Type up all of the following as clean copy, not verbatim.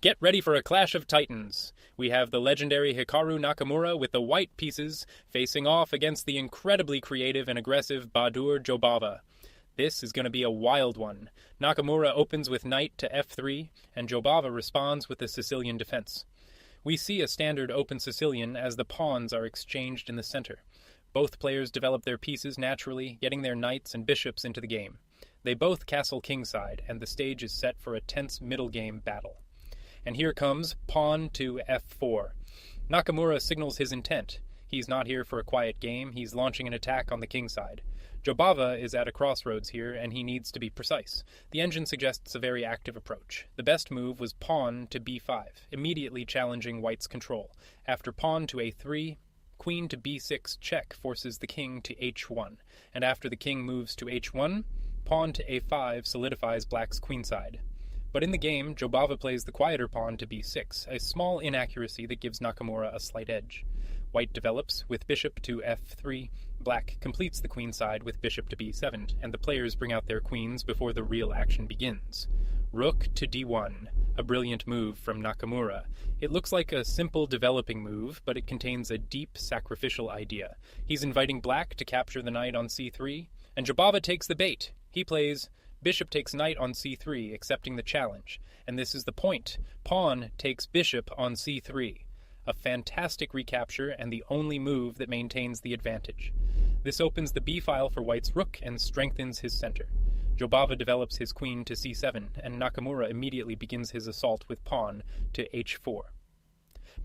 Get ready for a clash of titans. We have the legendary Hikaru Nakamura with the white pieces facing off against the incredibly creative and aggressive Baadur Jobava. This is going to be a wild one. Nakamura opens with knight to f3, and Jobava responds with the Sicilian defense. We see a standard open Sicilian as the pawns are exchanged in the center. Both players develop their pieces naturally, getting their knights and bishops into the game. They both castle kingside, and the stage is set for a tense middle game battle. And here comes pawn to f4. Nakamura signals his intent. He's not here for a quiet game, he's launching an attack on the kingside. Jobava is at a crossroads here, and he needs to be precise. The engine suggests a very active approach. The best move was pawn to b5, immediately challenging white's control. After pawn to a3, queen to b6 check forces the king to h1, and after the king moves to h1, pawn to a5 solidifies black's queenside. But in the game, Jobava plays the quieter pawn to b6, a small inaccuracy that gives Nakamura a slight edge. White develops with bishop to f3, black completes the queenside with bishop to b7, and the players bring out their queens before the real action begins. Rook to d1, a brilliant move from Nakamura. It looks like a simple developing move, but it contains a deep sacrificial idea. He's inviting black to capture the knight on c3, and Jobava takes the bait. He plays bishop takes knight on c3, accepting the challenge. And this is the point. Pawn takes bishop on c3. A fantastic recapture and the only move that maintains the advantage. This opens the b-file for white's rook and strengthens his center. Jobava develops his queen to c7, and Nakamura immediately begins his assault with pawn to h4.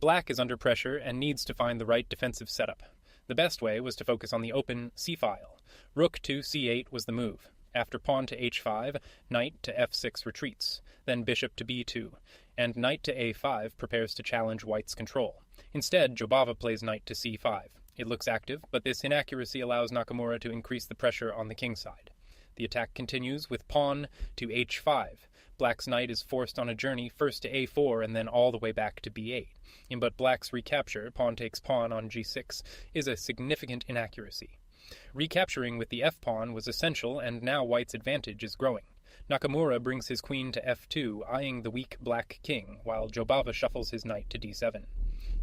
Black is under pressure and needs to find the right defensive setup. The best way was to focus on the open c-file. Rook to c8 was the move. After pawn to h5, knight to f6 retreats, then bishop to b2, and knight to a5 prepares to challenge white's control. Instead, Jobava plays knight to c5. It looks active, but this inaccuracy allows Nakamura to increase the pressure on the kingside. The attack continues with pawn to h5. Black's knight is forced on a journey first to a4 and then all the way back to b8. But Black's recapture, pawn takes pawn on g6, is a significant inaccuracy. Recapturing with the f-pawn was essential, and now white's advantage is growing. Nakamura brings his queen to f2, eyeing the weak black king, while Jobava shuffles his knight to d7.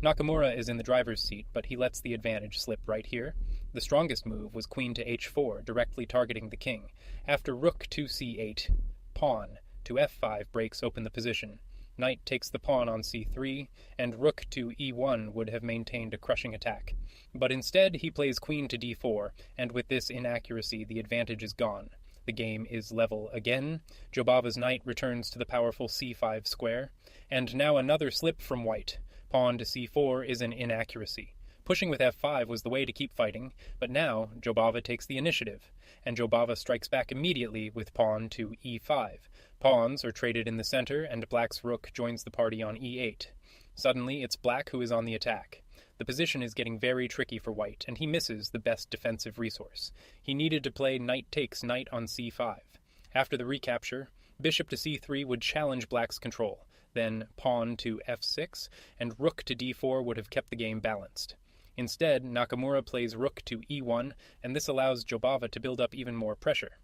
Nakamura is in the driver's seat, but he lets the advantage slip right here. The strongest move was queen to h4, directly targeting the king. After rook to c8, pawn to f5 breaks open the position. Knight takes the pawn on c3, and rook to e1 would have maintained a crushing attack. But instead he plays queen to d4, and with this inaccuracy the advantage is gone. The game is level again. Jobava's knight returns to the powerful c5 square, and now another slip from white. Pawn to c4 is an inaccuracy. Pushing with f5 was the way to keep fighting, but now Jobava takes the initiative, and Jobava strikes back immediately with pawn to e5. Pawns are traded in the center, and black's rook joins the party on e8. Suddenly, it's black who is on the attack. The position is getting very tricky for white, and he misses the best defensive resource. He needed to play knight takes knight on c5. After the recapture, bishop to c3 would challenge black's control. Then pawn to f6, and rook to d4 would have kept the game balanced. Instead, Nakamura plays rook to e1, and this allows Jobava to build up even more pressure.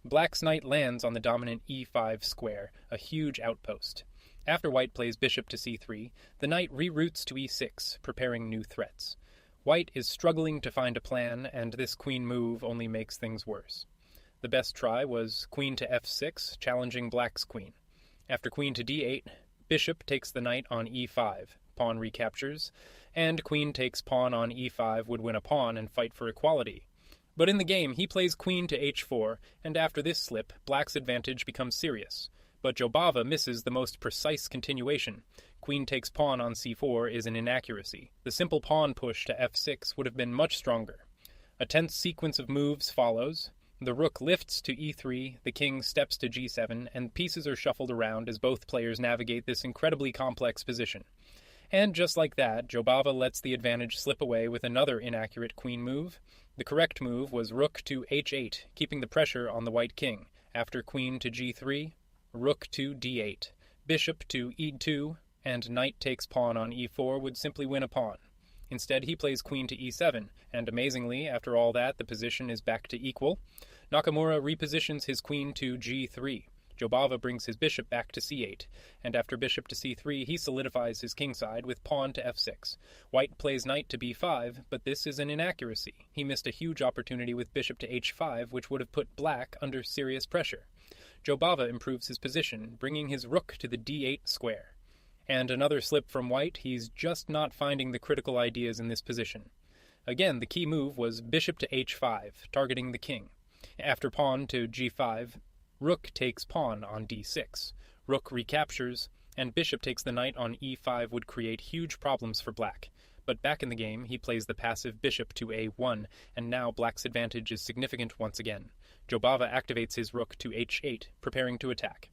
Black's knight lands on the dominant e5 square, a huge outpost. After white plays bishop to c3, the knight reroutes to e6, preparing new threats. White is struggling to find a plan, and this queen move only makes things worse. The best try was queen to f6, challenging black's queen. After queen to d8, bishop takes the knight on e5, pawn recaptures, and queen takes pawn on e5 would win a pawn and fight for equality. But in the game, he plays queen to h4, and after this slip, black's advantage becomes serious. But Jobava misses the most precise continuation. Queen takes pawn on c4 is an inaccuracy. The simple pawn push to f6 would have been much stronger. A tense sequence of moves follows. The rook lifts to e3, the king steps to g7, and pieces are shuffled around as both players navigate this incredibly complex position. And just like that, Jobava lets the advantage slip away with another inaccurate queen move. The correct move was rook to h8, keeping the pressure on the white king. After queen to g3, rook to d8, bishop to e2, and knight takes pawn on e4 would simply win a pawn. Instead, he plays queen to e7, and amazingly, after all that, the position is back to equal. Nakamura repositions his queen to g3. Jobava brings his bishop back to c8, and after bishop to c3 he solidifies his kingside with pawn to f6. White plays knight to b5, but this is an inaccuracy. He missed a huge opportunity with bishop to h5, which would have put black under serious pressure. Jobava improves his position, bringing his rook to the d8 square. And another slip from white, he's just not finding the critical ideas in this position. Again, the key move was bishop to h5, targeting the king. After pawn to g5, rook takes pawn on d6. Rook recaptures, and bishop takes the knight on e5 would create huge problems for black. But back in the game, he plays the passive bishop to a1, and now black's advantage is significant once again. Jobava activates his rook to h8, preparing to attack.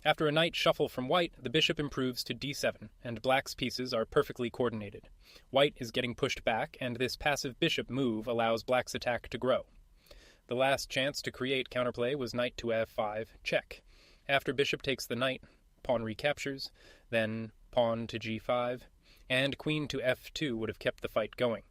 After a knight shuffle from white, the bishop improves to d7, and black's pieces are perfectly coordinated. White is getting pushed back, and this passive bishop move allows black's attack to grow. The last chance to create counterplay was knight to f5, check. After bishop takes the knight, pawn recaptures, then pawn to g5, and queen to f2 would have kept the fight going.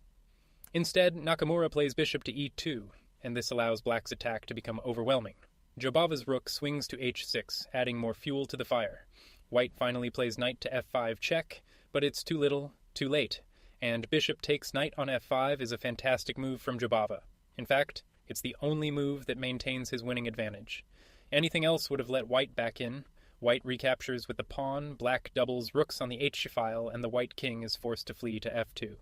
Instead, Nakamura plays bishop to e2, and this allows black's attack to become overwhelming. Jobava's rook swings to h6, adding more fuel to the fire. White finally plays knight to f5 check, but it's too little, too late, and bishop takes knight on f5 is a fantastic move from Jobava. In fact, it's the only move that maintains his winning advantage. Anything else would have let white back in. White recaptures with the pawn, black doubles rooks on the h-file, and the white king is forced to flee to f2.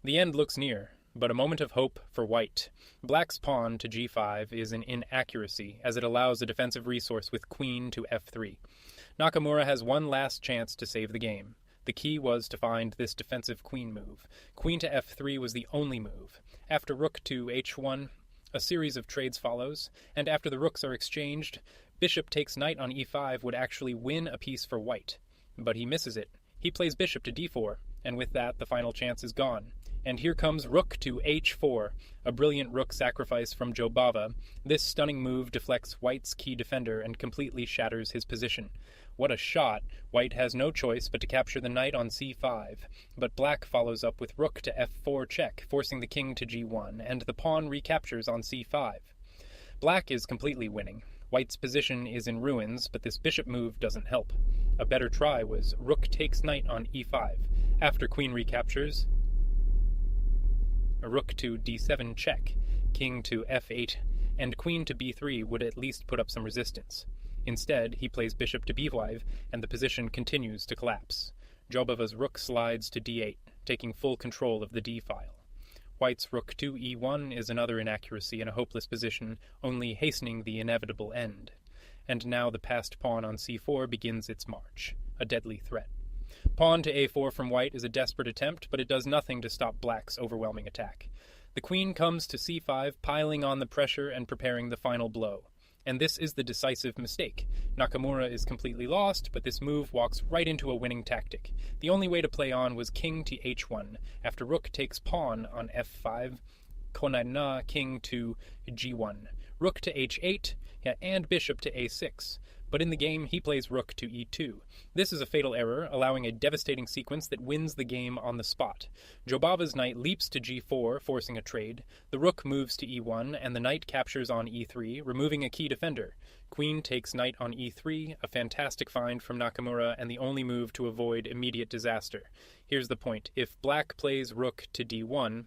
The end looks near, but a moment of hope for white. Black's pawn to g5 is an inaccuracy, as it allows a defensive resource with queen to f3. Nakamura has one last chance to save the game. The key was to find this defensive queen move. Queen to f3 was the only move. After rook to h1, a series of trades follows, and after the rooks are exchanged, bishop takes knight on e5 would actually win a piece for white. But he misses it. He plays bishop to d4, and with that the final chance is gone. And here comes rook to h4, a brilliant rook sacrifice from Jobava. This stunning move deflects white's key defender and completely shatters his position. What a shot! White has no choice but to capture the knight on c5, but black follows up with rook to f4 check, forcing the king to g1, and the pawn recaptures on c5. Black is completely winning. White's position is in ruins, but this bishop move doesn't help. A better try was rook takes knight on e5. After queen recaptures, a rook to d7 check, king to f8, and queen to b3 would at least put up some resistance. Instead, he plays bishop to b5, and the position continues to collapse. Jobava's rook slides to d8, taking full control of the d-file. White's rook to e1 is another inaccuracy in a hopeless position, only hastening the inevitable end. And now the passed pawn on c4 begins its march, a deadly threat. Pawn to a4 from white is a desperate attempt, but it does nothing to stop black's overwhelming attack. The queen comes to c5, piling on the pressure and preparing the final blow. And this is the decisive mistake. Nakamura is completely lost, but this move walks right into a winning tactic. The only way to play on was king to h1. After rook takes pawn on f5, konai king to g1. Rook to h8, and bishop to a6. But in the game, he plays rook to e2. This is a fatal error, allowing a devastating sequence that wins the game on the spot. Jobava's knight leaps to g4, forcing a trade. The rook moves to e1, and the knight captures on e3, removing a key defender. Queen takes knight on e3, a fantastic find from Nakamura, and the only move to avoid immediate disaster. Here's the point. If black plays rook to d1,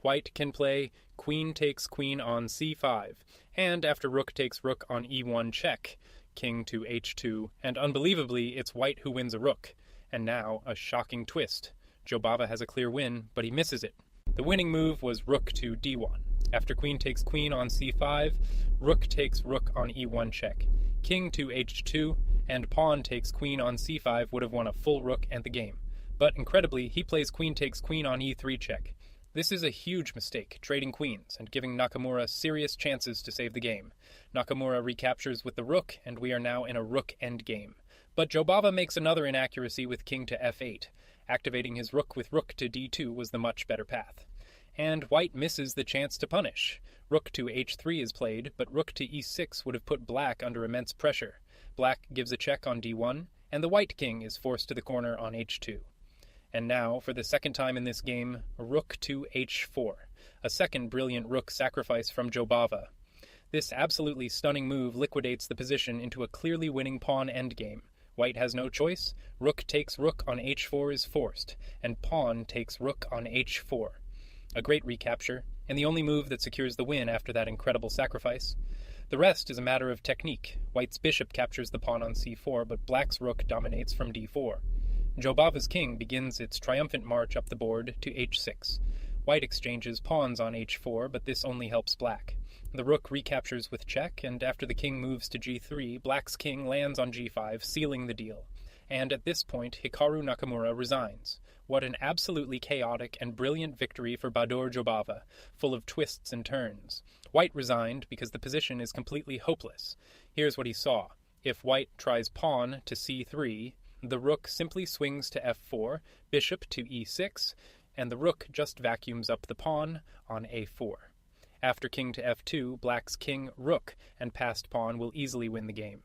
white can play queen takes queen on c5, and after rook takes rook on e1 check, king to h2, and unbelievably, it's white who wins a rook. And now, a shocking twist. Jobava has a clear win, but he misses it. The winning move was rook to d1. After queen takes queen on c5, rook takes rook on e1 check. King to h2, and pawn takes queen on c5 would have won a full rook and the game. But incredibly, he plays queen takes queen on e3 check. This is a huge mistake, trading queens, and giving Nakamura serious chances to save the game. Nakamura recaptures with the rook, and we are now in a rook endgame. But Jobava makes another inaccuracy with king to f8. Activating his rook with rook to d2 was the much better path. And white misses the chance to punish. Rook to h3 is played, but rook to e6 would have put black under immense pressure. Black gives a check on d1, and the white king is forced to the corner on h2. And now, for the second time in this game, rook to h4, a second brilliant rook sacrifice from Jobava. This absolutely stunning move liquidates the position into a clearly winning pawn endgame. White has no choice, rook takes rook on h4 is forced, and pawn takes rook on h4. A great recapture, and the only move that secures the win after that incredible sacrifice. The rest is a matter of technique. White's bishop captures the pawn on c4, but black's rook dominates from d4. Jobava's king begins its triumphant march up the board to h6. White exchanges pawns on h4, but this only helps black. The rook recaptures with check, and after the king moves to g3, black's king lands on g5, sealing the deal. And at this point, Hikaru Nakamura resigns. What an absolutely chaotic and brilliant victory for Baadur Jobava, full of twists and turns. White resigned because the position is completely hopeless. Here's what he saw. If white tries pawn to c3, the rook simply swings to f4, bishop to e6, and the rook just vacuums up the pawn on a4. After king to f2, black's king, rook, and passed pawn will easily win the game.